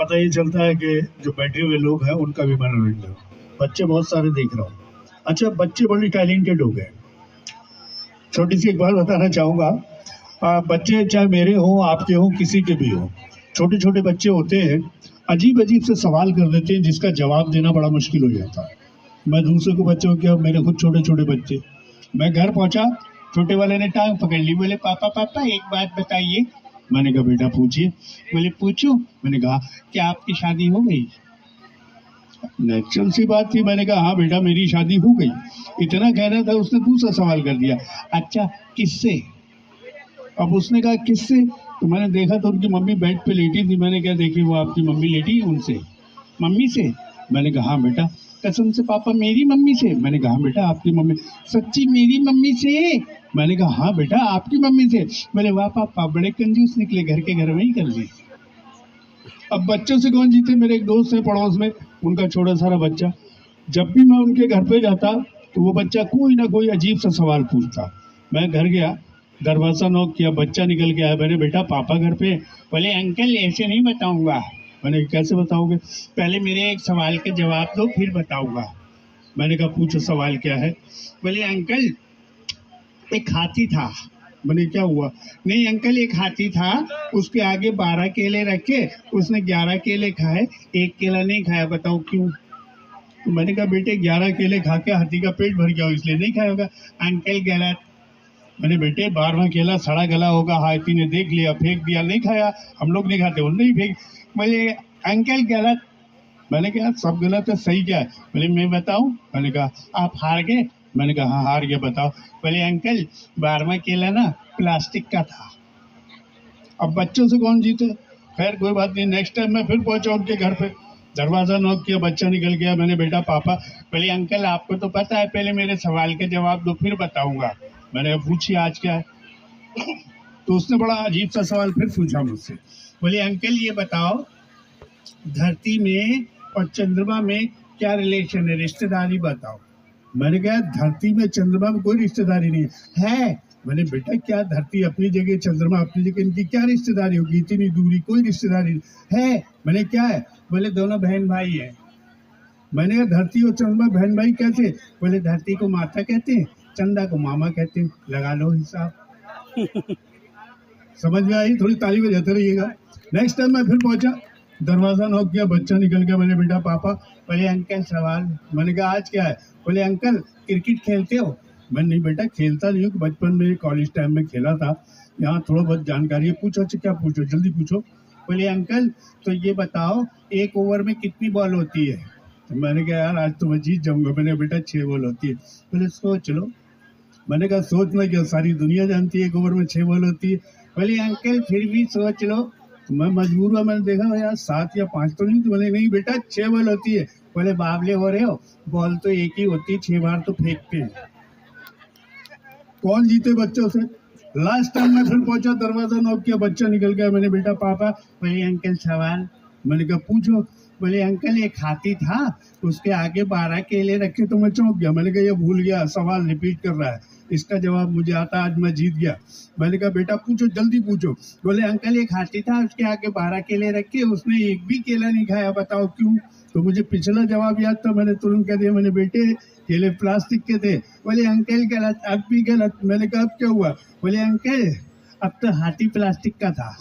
पता ये चलता है कि जो बैठे हुए लोग हैं उनका भी मनोरंजन हो। बच्चे बहुत सारे देख रहा हूँ। अच्छा, बच्चे बड़े टैलेंटेड हो गए। छोटी सी एक बात बताना चाहूँगा। बच्चे चाहे मेरे हों, आपके हों, किसी के भी हों, छोटे छोटे बच्चे होते हैं, अजीब अजीब से सवाल कर देते हैं जिसका जवाब देना बड़ा मुश्किल हो जाता है। मैं दूसरे को बच्चों क्या, मेरे खुद छोटे छोटे बच्चे, मैं घर पहुंचा, छोटे वाले ने टांग पकड़ ली, बोले पापा पापा एक बात बताइए। मैंने कहा बेटा पूछिए। बोले पूछूं? मैंने कहा क्या आपकी शादी हो गई? नेचुरल सी बात थी। मैंने कहा हाँ बेटा मेरी शादी हो गई। इतना कहना था, उसने दूसरा सवाल कर दिया, अच्छा किससे? अब उसने कहा किससे? तो मैंने देखा तो उनकी मम्मी बेड पे लेटी थी। मैंने कहा देखी वो आपकी मम्मी लेटी है उनसे, मम्मी से? मैंने कहा हाँ बेटा। कसम से पापा मेरी मम्मी से? मैंने कहा हाँ बेटा आपकी मम्मी। सच्ची मेरी मम्मी से? मैंने कहा हाँ बेटा आपकी मम्मी से। बोले वाह पापा बड़े कंजूस निकले, घर के घर में ही कर ली। अब बच्चों से कौन जीते? मेरे एक दोस्त है पड़ोस में, उनका छोटा सारा बच्चा, जब भी मैं उनके घर पे जाता तो वो बच्चा कोई ना कोई अजीब सा सवाल पूछता। मैं घर गया, दरवाजा नॉक किया, बच्चा निकल के आया। मैंने बेटा पापा घर पे? बोले अंकल ऐसे नहीं बताऊंगा। मैंने कैसे बताओगे? पहले मेरे एक सवाल के जवाब दो फिर बताऊंगा। मैंने कहा पूछो सवाल क्या है? बोले अंकल एक हाथी था। मैंने क्या हुआ? नहीं अंकल एक हाथी था, उसके आगे 12 केले रखे, उसने 11 केले खाए, एक केला नहीं खाया, बताओ क्यों? तो मैंने कहा बेटे 11 केले खा के हाथी का पेट भर गया इसलिए नहीं खाया होगा। अंकल गलत। मैंने बेटे 12वां केला सड़ा गला होगा, हाथी ने देख लिया फेंक दिया, नहीं खाया, हम लोग नहीं खाते, उन्होंने ही फेंक। बोले अंकल गलत। मैंने कहा सब गलत है, सही क्या है? बोले मैं बताऊं? मैंने कहा आप हार गए? मैंने कहा हाँ हार गया, बताओ। बोले अंकल 12वां केला ना प्लास्टिक का था। अब बच्चों से कौन जीते? खैर कोई बात नहीं। नेक्स्ट टाइम मैं फिर पहुंचा उनके घर पे, दरवाजा नॉक किया, बच्चा निकल गया। मैंने बेटा पापा? बोले अंकल आपको तो पता है, पहले मेरे सवाल के जवाब दो फिर बताऊंगा। मैंने पूछिए आज क्या है? तो उसने बड़ा अजीब सा सवाल फिर पूछा मुझसे। बोले अंकल ये बताओ धरती में और चंद्रमा में क्या रिलेशन है, रिश्तेदारी बताओ। मैंने कहा धरती में चंद्रमा में कोई रिश्तेदारी नहीं है। मैंने बेटा क्या धरती अपनी जगह चंद्रमा अपनी जगह, इनकी क्या रिश्तेदारी होगी, इतनी दूरी, कोई रिश्तेदारी नहीं है। मैंने क्या है? बोले दोनों बहन भाई हैं। मैंने कहा धरती और चंद्रमा बहन भाई कैसे? बोले धरती को माता कहते हैं, चंदा को मामा कहते हैं, लगा लो हिसाब। समझ में आई? थोड़ी ताली बजाते रहिएगा। नेक्स्ट टाइम मैं फिर पहुंचा, दरवाजा नॉक किया, बच्चा निकल गया। मैंने बेटा पापा? बोले अंकल सवाल। मैंने कहा आज क्या है? बोले अंकल क्रिकेट खेलते हो? मैं नहीं बेटा खेलता नहीं हूँ, बचपन में कॉलेज टाइम में खेला था, यहाँ थोड़ा बहुत जानकारी है। पूछो अच्छा क्या पूछो, जल्दी पूछो। बोले अंकल तो ये बताओ एक ओवर में कितनी बॉल होती है? तो मैंने कहा यार आज तो मैं जीत जाऊंगा। मैंने बेटा 6 बॉल होती है। बोले सोच लो। मैंने कहा सोचना क्या, सारी दुनिया जानती है एक ओवर में 6 बॉल होती है। बोले अंकल फिर भी सोच लो। तो मैं मजबूर हुआ, मैंने देखा यार 7 या 5 तो नहीं। तो बोले नहीं बेटा 6 बॉल होती है। बोले बावले हो रहे हो, बॉल तो एक ही होती है, 6 बार तो फेंकते हैं। कौन जीते बच्चों से? लास्ट टाइम मैं फिर पहुंचा, दरवाजा नॉक किया, बच्चा निकल गया। मैंने बेटा पापा? बोले अंकल सवाल। मैंने कहा पूछो। बोले अंकल एक हाथी था, उसके आगे 12 केले रखे। तो मैं चौंक गया। मैंने कहा ये भूल गया, सवाल रिपीट कर रहा है, इसका जवाब मुझे आता, आज मैं जीत गया। मैंने कहा बेटा पूछो, जल्दी पूछो। बोले अंकल एक हाथी था, उसके आगे 12 केले रखे, उसने एक भी केला नहीं खाया, बताओ क्यों? तो मुझे पिछला जवाब याद था, मैंने तुरंत कह दिया, मैंने बेटे केले प्लास्टिक के थे। बोले अंकल गलत, अब भी गलत। मैंने कहा अब क्या हुआ? बोले अंकल अब तो हाथी प्लास्टिक का था।